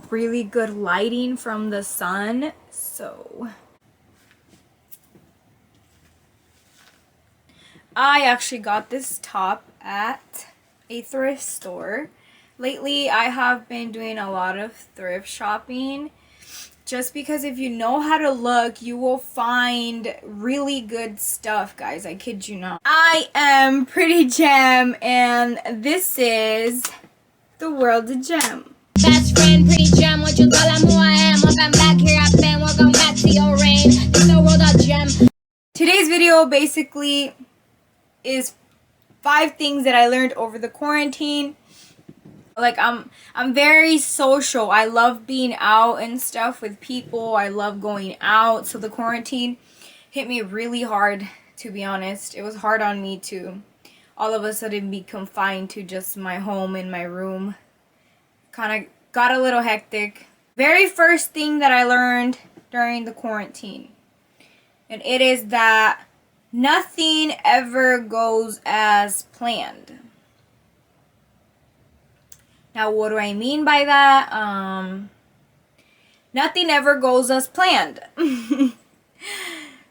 really good lighting from the sun. So I actually got this top at a thrift store. Lately, I have been doing a lot of thrift shopping just because if you know how to look, you will find really good stuff, guys. I kid you not. I am Prwwtygem, and this is the world of Gem. Best friend, Prwwtygem, what you tell them who I am? Welcome back, here I've been, welcome back to your reign. It's the world of Gem. Today's video basically is 5 things that I learned over the quarantine. Like I'm very social. I love being out and stuff with people. I love going out. So the quarantine hit me really hard, to be honest. It was hard on me to all of a sudden be confined to just my home and my room. Kind of got a little hectic. Very first thing that I learned during the quarantine, and it is that nothing ever goes as planned. Now, what do I mean by that? Nothing ever goes as planned.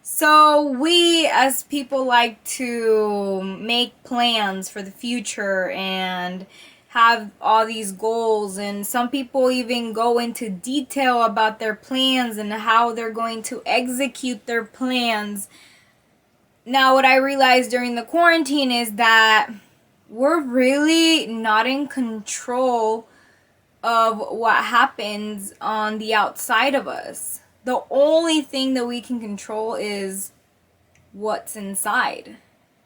So we as people like to make plans for the future and have all these goals, and some people even go into detail about their plans and how they're going to execute their plans. Now, what I realized during the quarantine is that we're really not in control of what happens on the outside of us. The only thing that we can control is what's inside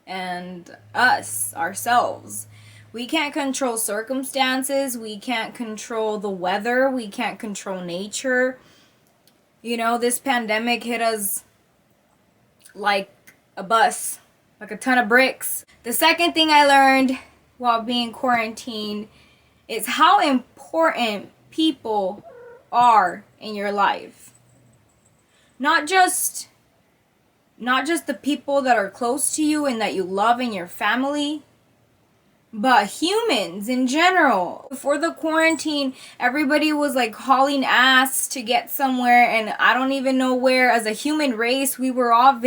and us, ourselves. We can't control circumstances. We can't control the weather. We can't control nature. You know, this pandemic hit us like a bus, like a ton of bricks. The second thing I learned while being quarantined is how important people are in your life. Not just the people that are close to you and that you love in your family, but humans in general. Before the quarantine, everybody was like hauling ass to get somewhere, and I don't even know where. As a human race, we were all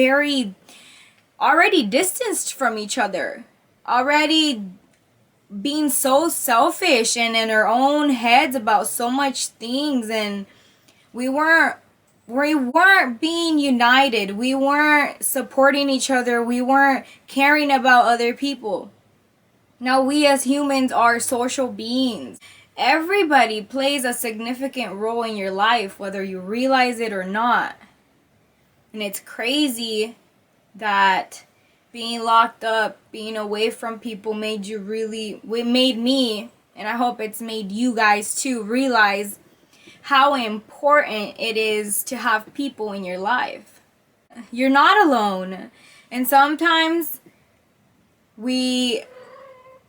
already distanced from each other, already being so selfish and in our own heads about so much things, and we weren't being united. We weren't supporting each other. We weren't caring about other people. Now we as humans are social beings. Everybody plays a significant role in your life, whether you realize it or not. And it's crazy that being locked up, being away from people made me, and I hope it's made you guys too, realize how important it is to have people in your life. You're not alone. And sometimes we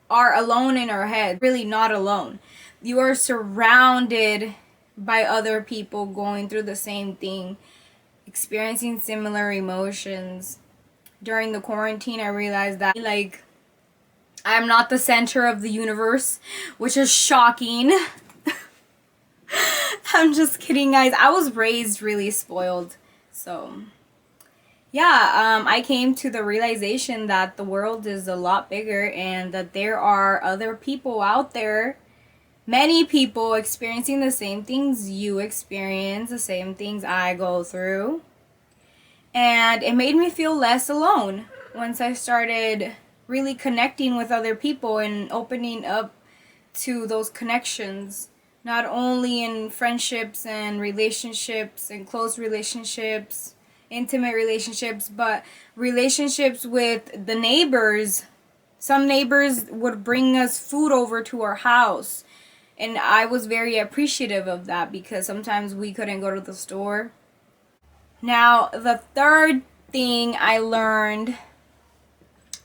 are alone in our head. Really not alone. You are surrounded by other people going through the same thing, experiencing similar emotions. During the quarantine, I realized that, like, I'm not the center of the universe, which is shocking. I'm just kidding, guys. I was raised really spoiled. So, yeah, I came to the realization that the world is a lot bigger and that there are other people out there, many people experiencing the same things you experience, the same things I go through. And it made me feel less alone once I started really connecting with other people and opening up to those connections, not only in friendships and relationships and close relationships, intimate relationships, but relationships with the neighbors. Some neighbors would bring us food over to our house, and I was very appreciative of that because sometimes we couldn't go to the store. Now, the third thing I learned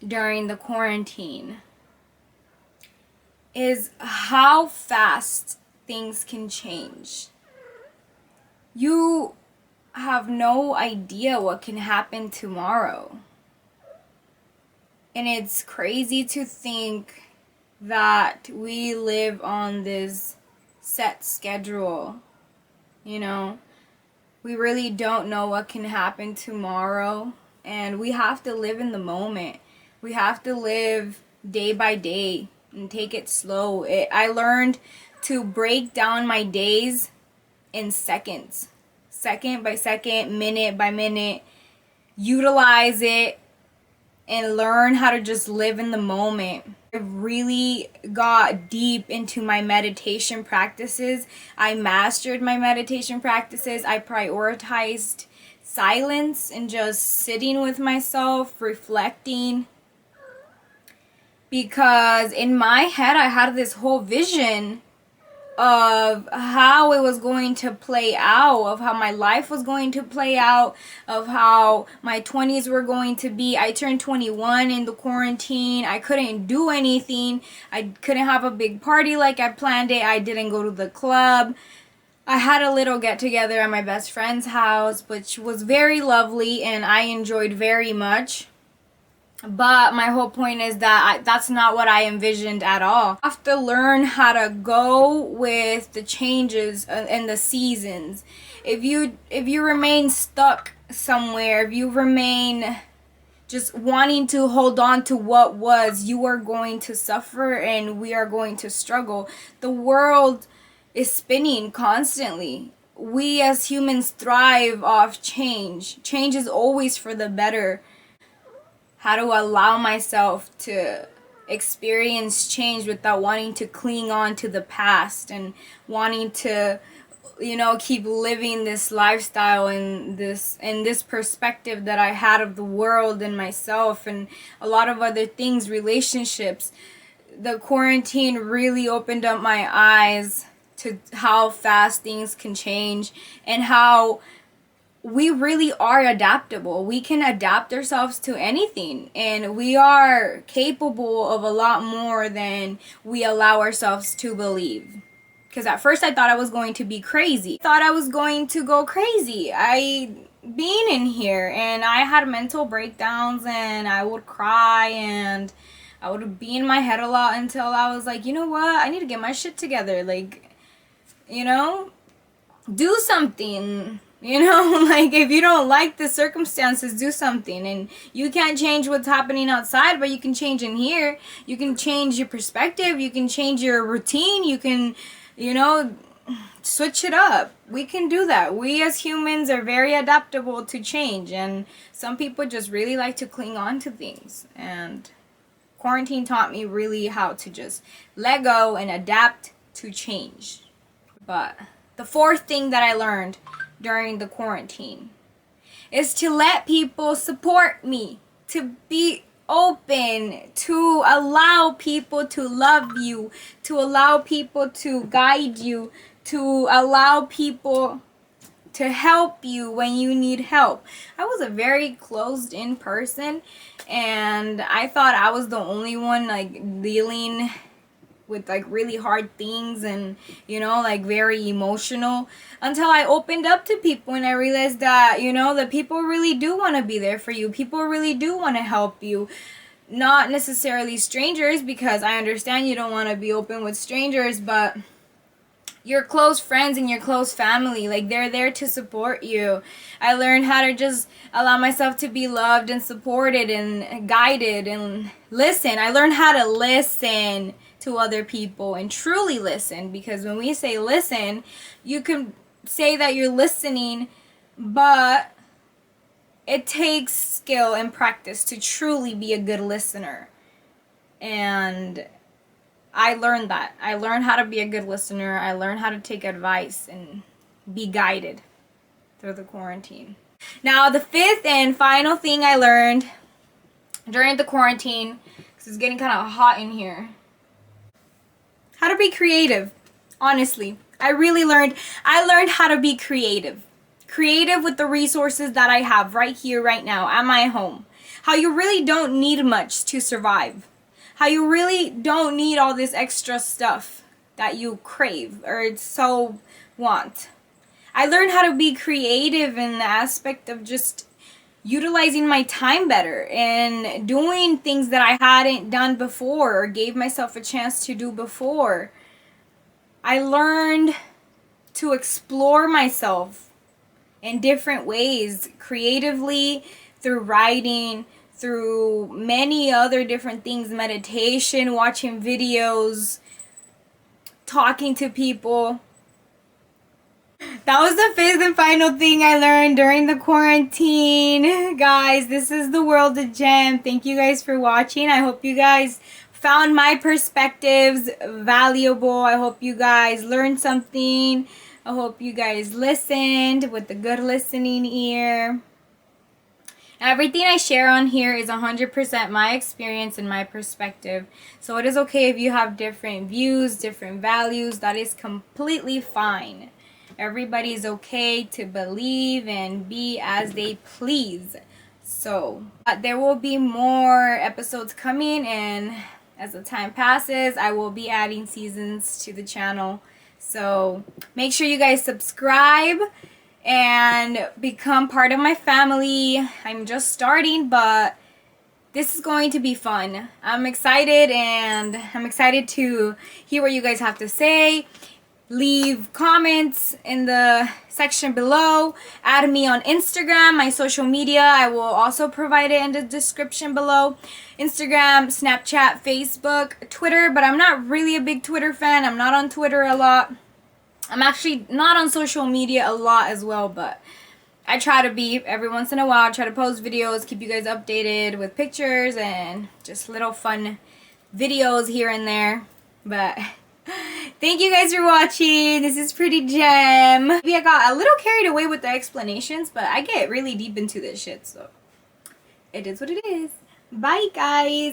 during the quarantine is how fast things can change. You have no idea what can happen tomorrow. And it's crazy to think that we live on this set schedule. You know, we really don't know what can happen tomorrow, and we have to live in the moment. We have to live day by day and take it slow. I learned to break down my days in seconds, second by second, minute by minute, utilize it, and learn how to just live in the moment. I really got deep into my meditation practices. I mastered my meditation practices. I prioritized silence and just sitting with myself, reflecting. Because in my head, I had this whole vision of how it was going to play out, of how my life was going to play out, of how my 20s were going to be. I turned 21 in the quarantine. I couldn't do anything. I couldn't have a big party like I planned it. I didn't go to the club. I had a little get together at my best friend's house, which was very lovely and I enjoyed very much. But my whole point is that that's not what I envisioned at all. I have to learn how to go with the changes and the seasons. If you remain stuck somewhere, if you remain just wanting to hold on to what was, you are going to suffer and we are going to struggle. The world is spinning constantly. We as humans thrive off change. Change is always for the better. How to allow myself to experience change without wanting to cling on to the past and wanting to, keep living this lifestyle and this perspective that I had of the world and myself and a lot of other things, relationships. The quarantine really opened up my eyes to how fast things can change and how we really are adaptable. We can adapt ourselves to anything, and we are capable of a lot more than we allow ourselves to believe. Because at first I thought I was going to be crazy. I thought I was going to go crazy. Being in here, and I had mental breakdowns, and I would cry, and I would be in my head a lot until I was like, you know what? I need to get my shit together. Like, do something. Like if you don't like the circumstances, do something. And you can't change what's happening outside, but you can change in here. You can change your perspective. You can change your routine. You can, switch it up. We can do that. We as humans are very adaptable to change. And some people just really like to cling on to things. And quarantine taught me really how to just let go and adapt to change. But the fourth thing that I learned during the quarantine is to let people support me, to be open, to allow people to love you, to allow people to guide you, to allow people to help you when you need help. I was a very closed in person, and I thought I was the only one dealing with really hard things and very emotional, until I opened up to people and I realized that that people really do want to be there for you. People really do want to help you. Not necessarily strangers, because I understand you don't want to be open with strangers, but your close friends and your close family, they're there to support you. I learned how to just allow myself to be loved and supported and guided and listen. I learned how to listen to other people and truly listen, because when we say listen, you can say that you're listening, but it takes skill and practice to truly be a good listener. And I learned that. I learned how to be a good listener. I learned how to take advice and be guided through the quarantine. Now, the fifth and final thing I learned during the quarantine, because it's getting kind of hot in here, how to be creative. Honestly, I learned how to be creative. Creative with the resources that I have right here, right now, at my home. How you really don't need much to survive. How you really don't need all this extra stuff that you crave or so want. I learned how to be creative in the aspect of just utilizing my time better and doing things that I hadn't done before or gave myself a chance to do before. I learned to explore myself in different ways, creatively, through writing, through many other different things, meditation, watching videos, talking to people. That was the fifth and final thing I learned during the quarantine. Guys, this is the Prwwtygem. Thank you guys for watching. I hope you guys found my perspectives valuable. I hope you guys learned something. I hope you guys listened with a good listening ear. Everything I share on here is 100% my experience and my perspective. So it is okay if you have different views, different values. That is completely fine. Everybody's okay to believe and be as they please. So there will be more episodes coming, and as the time passes, I will be adding seasons to the channel. So make sure you guys subscribe and become part of my family. I'm just starting, but this is going to be fun. I'm excited, and I'm excited to hear what you guys have to say. Leave comments in the section below. Add me on Instagram, my social media. I will also provide it in the description below. Instagram, Snapchat, Facebook, Twitter, but I'm not really a big Twitter fan. I'm not on Twitter a lot. I'm actually not on social media a lot as well, but I try to be every once in a while. I try to post videos, keep you guys updated with pictures and just little fun videos here and there. But thank you guys for watching. This is Prwwtygem. Maybe I got a little carried away with the explanations, but I get really deep into this shit, so it is what it is. Bye, guys.